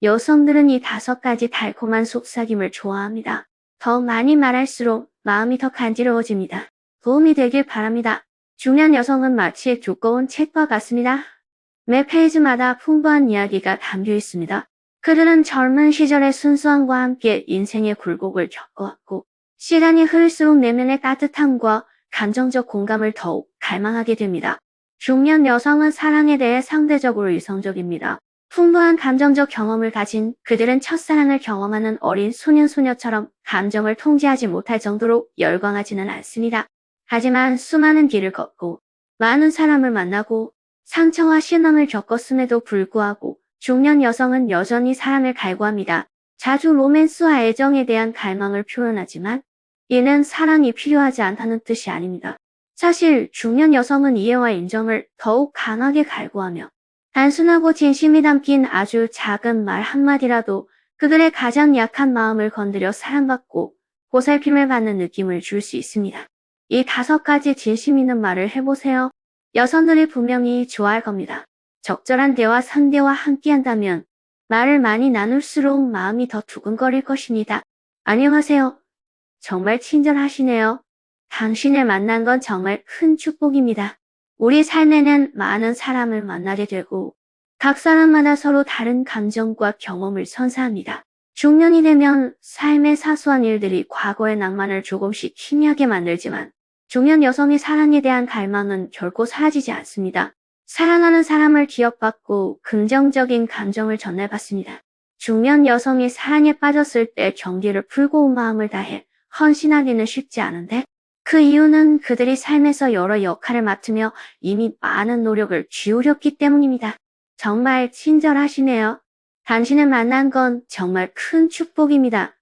여성들은 이 5가지 달콤한 속삭임을 좋아합니다. 더 많이 말할수록 마음이 더 간지러워집니다. 도움이 되길 바랍니다. 중년 여성은 마치 두꺼운 책과 같습니다. 매 페이지마다 풍부한 이야기가 담겨 있습니다. 그들은 젊은 시절의 순수함과 함께 인생의 굴곡을 겪어왔고, 시간이 흐를수록 내면의 따뜻함과 감정적 공감을 더욱 갈망하게 됩니다. 중년 여성은 사랑에 대해 상대적으로 이성적입니다. 풍부한 감정적 경험을 가진 그들은 첫사랑을 경험하는 어린 소년소녀처럼 감정을 통제하지 못할 정도로 열광하지는 않습니다. 하지만 수많은 길을 걷고 많은 사람을 만나고 상처와 실망을 겪었음에도 불구하고 중년 여성은 여전히 사랑을 갈구합니다. 자주 로맨스와 애정에 대한 갈망을 표현하지만 이는 사랑이 필요하지 않다는 뜻이 아닙니다. 사실 중년 여성은 이해와 인정을 더욱 강하게 갈구하며 단순하고 진심이 담긴 아주 작은 말 한마디라도 그들의 가장 약한 마음을 건드려 사랑받고 보살핌을 받는 느낌을 줄 수 있습니다. 이 5가지 진심 있는 말을 해보세요. 여성들이 분명히 좋아할 겁니다. 적절한 대화 상대와 함께한다면 말을 많이 나눌수록 마음이 더 두근거릴 것입니다. 안녕하세요. 정말 친절하시네요. 당신을 만난 건 정말 큰 축복입니다. 우리 삶에는 많은 사람을 만나게 되고 각 사람마다 서로 다른 감정과 경험을 선사합니다. 중년이 되면 삶의 사소한 일들이 과거의 낭만을 조금씩 희미하게 만들지만 중년 여성의 사랑에 대한 갈망은 결코 사라지지 않습니다. 사랑하는 사람을 기억받고 긍정적인 감정을 전달받습니다. 중년 여성이 사랑에 빠졌을 때 경계를 풀고 온 마음을 다해 헌신하기는 쉽지 않은데 그 이유는 그들이 삶에서 여러 역할을 맡으며 이미 많은 노력을 기울였기 때문입니다. 정말 친절하시네요. 당신을 만난 건 정말 큰 축복입니다.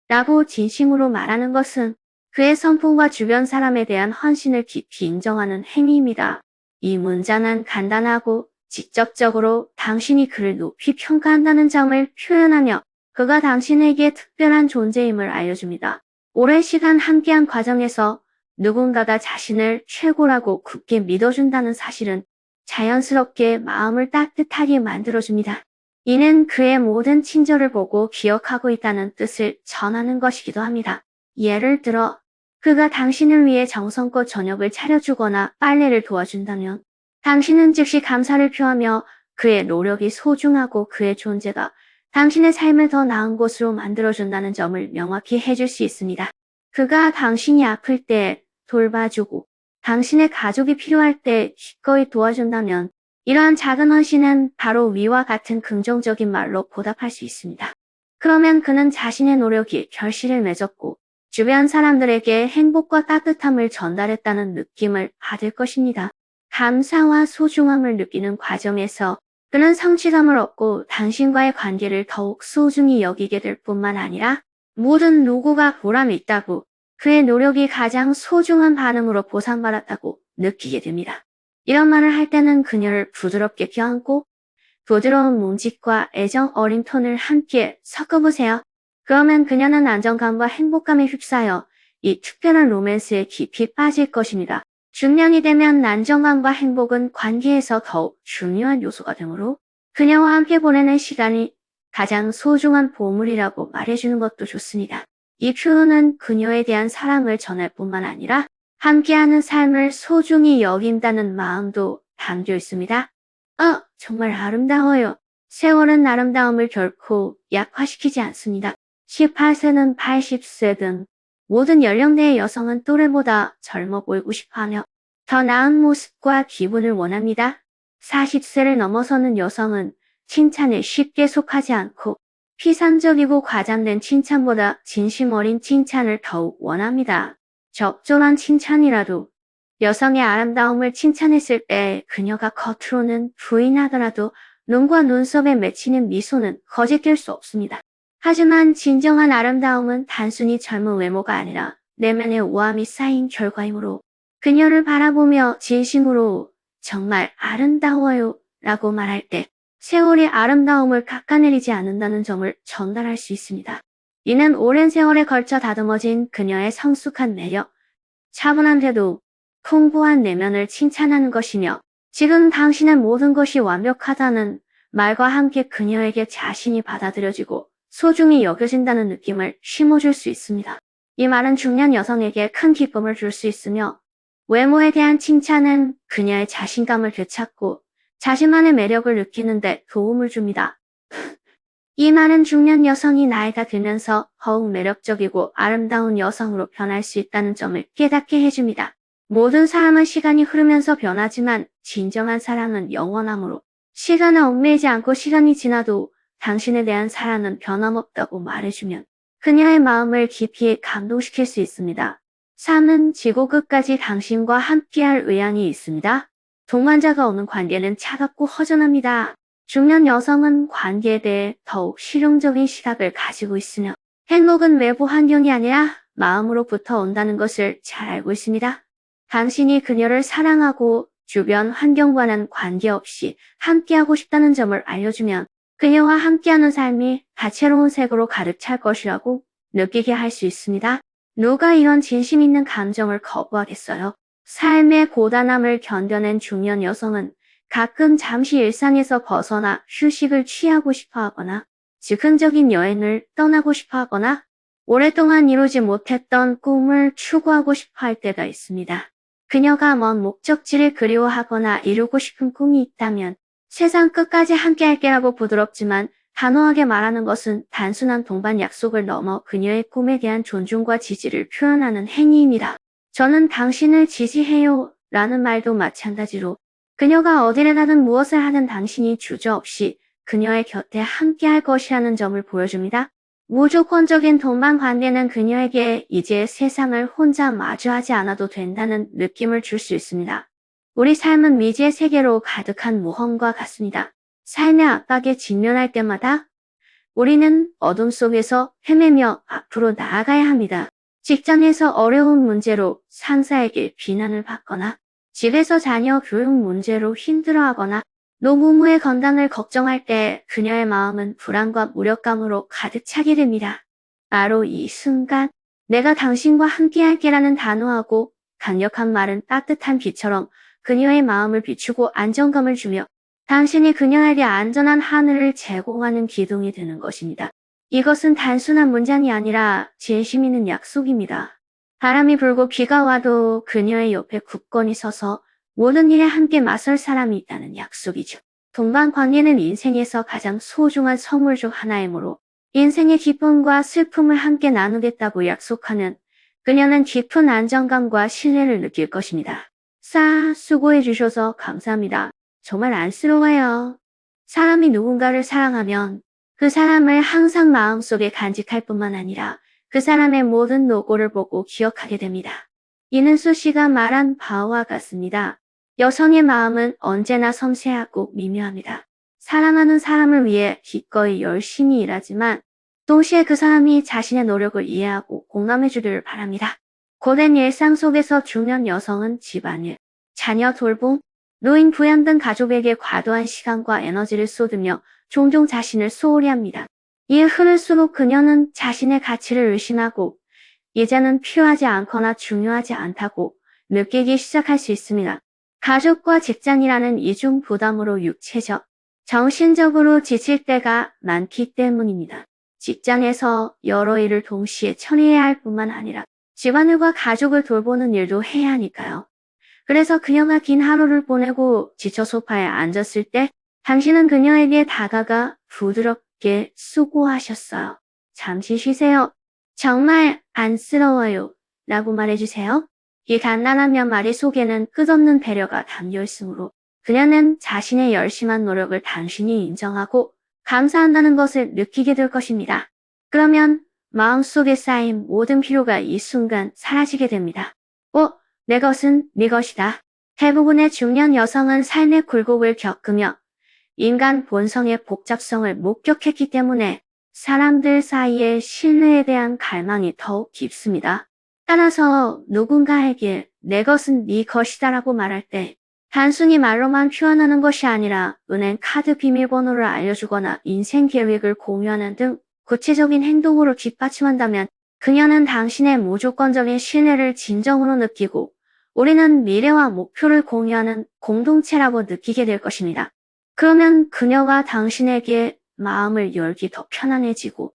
라고 진심으로 말하는 것은 그의 성품과 주변 사람에 대한 헌신을 깊이 인정하는 행위입니다. 이 문장은 간단하고 직접적으로 당신이 그를 높이 평가한다는 점을 표현하며 그가 당신에게 특별한 존재임을 알려줍니다. 오랜 시간 함께한 과정에서 누군가가 자신을 최고라고 굳게 믿어준다는 사실은 자연스럽게 마음을 따뜻하게 만들어줍니다. 이는 그의 모든 친절을 보고 기억하고 있다는 뜻을 전하는 것이기도 합니다. 예를 들어 그가 당신을 위해 정성껏 저녁을 차려주거나 빨래를 도와준다면 당신은 즉시 감사를 표하며 그의 노력이 소중하고 그의 존재가 당신의 삶을 더 나은 곳으로 만들어준다는 점을 명확히 해줄 수 있습니다. 그가 당신이 아플 때 돌봐주고 당신의 가족이 필요할 때 기꺼이 도와준다면 이러한 작은 헌신은 바로 위와 같은 긍정적인 말로 보답할 수 있습니다. 그러면 그는 자신의 노력이 결실을 맺었고 주변 사람들에게 행복과 따뜻함을 전달했다는 느낌을 받을 것입니다. 감사와 소중함을 느끼는 과정에서 그는 성취감을 얻고 당신과의 관계를 더욱 소중히 여기게 될 뿐만 아니라 모든 누구가 보람이 있다고 그의 노력이 가장 소중한 반응으로 보상받았다고 느끼게 됩니다. 이런 말을 할 때는 그녀를 부드럽게 껴안고 부드러운 몸짓과 애정 어린 톤을 함께 섞어보세요. 그러면 그녀는 안정감과 행복감에 휩싸여 이 특별한 로맨스에 깊이 빠질 것입니다. 중년이 되면 안정감과 행복은 관계에서 더욱 중요한 요소가 되므로 그녀와 함께 보내는 시간이 가장 소중한 보물이라고 말해주는 것도 좋습니다. 이 표현은 그녀에 대한 사랑을 전할 뿐만 아니라 함께하는 삶을 소중히 여긴다는 마음도 담겨 있습니다. 정말 아름다워요. 세월은 아름다움을 결코 약화시키지 않습니다. 18세는 80세든 모든 연령대의 여성은 또래보다 젊어 보이고 싶어하며 더 나은 모습과 기분을 원합니다. 40세를 넘어서는 여성은 칭찬에 쉽게 속하지 않고 피상적이고 과장된 칭찬보다 진심 어린 칭찬을 더욱 원합니다. 적절한 칭찬이라도 여성의 아름다움을 칭찬했을 때 그녀가 겉으로는 부인하더라도 눈과 눈썹에 맺히는 미소는 거짓될 수 없습니다. 하지만 진정한 아름다움은 단순히 젊은 외모가 아니라 내면의 우아함이 쌓인 결과이므로 그녀를 바라보며 진심으로 정말 아름다워요 라고 말할 때 세월이 아름다움을 깎아내리지 않는다는 점을 전달할 수 있습니다. 이는 오랜 세월에 걸쳐 다듬어진 그녀의 성숙한 매력, 차분한 태도, 풍부한 내면을 칭찬하는 것이며 지금 당신의 모든 것이 완벽하다는 말과 함께 그녀에게 자신이 받아들여지고 소중히 여겨진다는 느낌을 심어줄 수 있습니다. 이 말은 중년 여성에게 큰 기쁨을 줄 수 있으며 외모에 대한 칭찬은 그녀의 자신감을 되찾고 자신만의 매력을 느끼는데 도움을 줍니다. 이 말은 중년 여성이 나이가 들면서 더욱 매력적이고 아름다운 여성으로 변할 수 있다는 점을 깨닫게 해줍니다. 모든 사람은 시간이 흐르면서 변하지만 진정한 사랑은 영원하므로 시간에 얽매이지 않고 시간이 지나도 당신에 대한 사랑은 변함없다고 말해주면 그녀의 마음을 깊이 감동시킬 수 있습니다. 삶은 지구 끝까지 당신과 함께할 의향이 있습니다. 동반자가 없는 관계는 차갑고 허전합니다. 중년 여성은 관계에 대해 더욱 실용적인 시각을 가지고 있으며 행복은 외부 환경이 아니라 마음으로부터 온다는 것을 잘 알고 있습니다. 당신이 그녀를 사랑하고 주변 환경과는 관계없이 함께하고 싶다는 점을 알려주면 그녀와 함께하는 삶이 다채로운 색으로 가득 찰 것이라고 느끼게 할 수 있습니다. 누가 이런 진심 있는 감정을 거부하겠어요? 삶의 고단함을 견뎌낸 중년 여성은 가끔 잠시 일상에서 벗어나 휴식을 취하고 싶어 하거나 즉흥적인 여행을 떠나고 싶어 하거나 오랫동안 이루지 못했던 꿈을 추구하고 싶어 할 때가 있습니다. 그녀가 먼 목적지를 그리워하거나 이루고 싶은 꿈이 있다면 세상 끝까지 함께할게라고 부드럽지만 단호하게 말하는 것은 단순한 동반 약속을 넘어 그녀의 꿈에 대한 존중과 지지를 표현하는 행위입니다. 저는 당신을 지지해요 라는 말도 마찬가지로 그녀가 어디를 가든 무엇을 하든 당신이 주저없이 그녀의 곁에 함께할 것이라는 점을 보여줍니다. 무조건적인 동반 관계는 그녀에게 이제 세상을 혼자 마주하지 않아도 된다는 느낌을 줄 수 있습니다. 우리 삶은 미지의 세계로 가득한 모험과 같습니다. 삶의 압박에 직면할 때마다 우리는 어둠 속에서 헤매며 앞으로 나아가야 합니다. 직장에서 어려운 문제로 상사에게 비난을 받거나 집에서 자녀 교육 문제로 힘들어하거나 노부모의 건강을 걱정할 때 그녀의 마음은 불안과 무력감으로 가득 차게 됩니다. 바로 이 순간 내가 당신과 함께할게라는 단호하고 강력한 말은 따뜻한 빛처럼 그녀의 마음을 비추고 안정감을 주며 당신이 그녀에게 안전한 하늘을 제공하는 기둥이 되는 것입니다. 이것은 단순한 문장이 아니라 진심 있는 약속입니다. 바람이 불고 비가 와도 그녀의 옆에 굳건히 서서 모든 일에 함께 맞설 사람이 있다는 약속이죠. 동반 관계는 인생에서 가장 소중한 선물 중 하나이므로 인생의 기쁨과 슬픔을 함께 나누겠다고 약속하는 그녀는 깊은 안정감과 신뢰를 느낄 것입니다. 수고해 주셔서 감사합니다. 정말 안쓰러워요. 사람이 누군가를 사랑하면 그 사람을 항상 마음속에 간직할 뿐만 아니라 그 사람의 모든 노고를 보고 기억하게 됩니다. 이는수 씨가 말한 바와 같습니다. 여성의 마음은 언제나 섬세하고 미묘합니다. 사랑하는 사람을 위해 기꺼이 열심히 일하지만 동시에 그 사람이 자신의 노력을 이해하고 공감해 주기를 바랍니다. 고된 일상 속에서 중년 여성은 집안일, 자녀 돌봄, 노인 부양 등 가족에게 과도한 시간과 에너지를 쏟으며 종종 자신을 소홀히 합니다. 이에 흐를수록 그녀는 자신의 가치를 의심하고 이제는 필요하지 않거나 중요하지 않다고 느끼기 시작할 수 있습니다. 가족과 직장이라는 이중 부담으로 육체적, 정신적으로 지칠 때가 많기 때문입니다. 직장에서 여러 일을 동시에 처리해야 할 뿐만 아니라 집안일과 가족을 돌보는 일도 해야 하니까요. 그래서 그녀가 긴 하루를 보내고 지쳐 소파에 앉았을 때 당신은 그녀에게 다가가 부드럽게 수고하셨어요. 잠시 쉬세요. 정말 안쓰러워요. 라고 말해주세요. 이 간단한 몇 마디 속에는 끝없는 배려가 담겨 있으므로 그녀는 자신의 열심한 노력을 당신이 인정하고 감사한다는 것을 느끼게 될 것입니다. 그러면 마음속에 쌓인 모든 피로가 이 순간 사라지게 됩니다. 내 것은 네 것이다. 대부분의 중년 여성은 삶의 굴곡을 겪으며 인간 본성의 복잡성을 목격했기 때문에 사람들 사이의 신뢰에 대한 갈망이 더욱 깊습니다. 따라서 누군가에게 내 것은 네 것이다라고 말할 때 단순히 말로만 표현하는 것이 아니라 은행 카드 비밀번호를 알려주거나 인생 계획을 공유하는 등 구체적인 행동으로 뒷받침한다면 그녀는 당신의 무조건적인 신뢰를 진정으로 느끼고 우리는 미래와 목표를 공유하는 공동체라고 느끼게 될 것입니다. 그러면 그녀가 당신에게 마음을 열기 더 편안해지고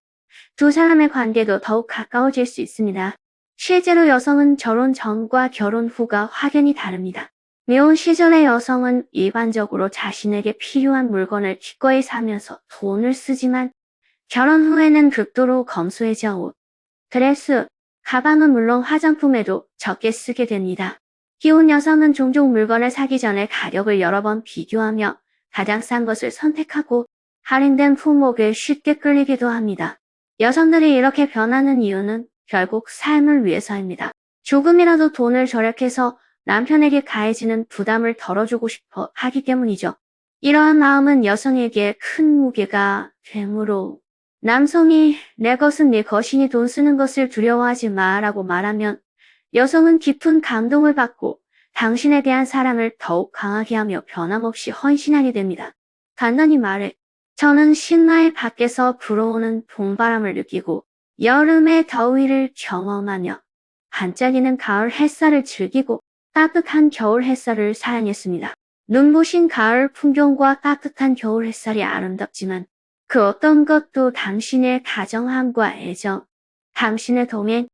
두 사람의 관계도 더욱 가까워질 수 있습니다. 실제로 여성은 결혼 전과 결혼 후가 확연히 다릅니다. 미혼 시절의 여성은 일반적으로 자신에게 필요한 물건을 기꺼이 사면서 돈을 쓰지만 결혼 후에는 극도로 검소해져 옷, 드레스, 가방은 물론 화장품에도 적게 쓰게 됩니다. 기혼 여성은 종종 물건을 사기 전에 가격을 여러 번 비교하며 가장 싼 것을 선택하고 할인된 품목에 쉽게 끌리기도 합니다. 여성들이 이렇게 변하는 이유는 결국 삶을 위해서입니다. 조금이라도 돈을 절약해서 남편에게 가해지는 부담을 덜어주고 싶어 하기 때문이죠. 이러한 마음은 여성에게 큰 무게가 되므로 남성이 내 것은 네 것이니 돈 쓰는 것을 두려워하지 마라고 말하면 여성은 깊은 감동을 받고 당신에 대한 사랑을 더욱 강하게 하며 변함없이 헌신하게 됩니다. 간단히 말해 저는 신나의 밖에서 불어오는 봄바람을 느끼고 여름의 더위를 경험하며 반짝이는 가을 햇살을 즐기고 따뜻한 겨울 햇살을 사랑했습니다. 눈부신 가을 풍경과 따뜻한 겨울 햇살이 아름답지만 그 어떤 것도 당신의 다정함과 애정, 당신의 도면,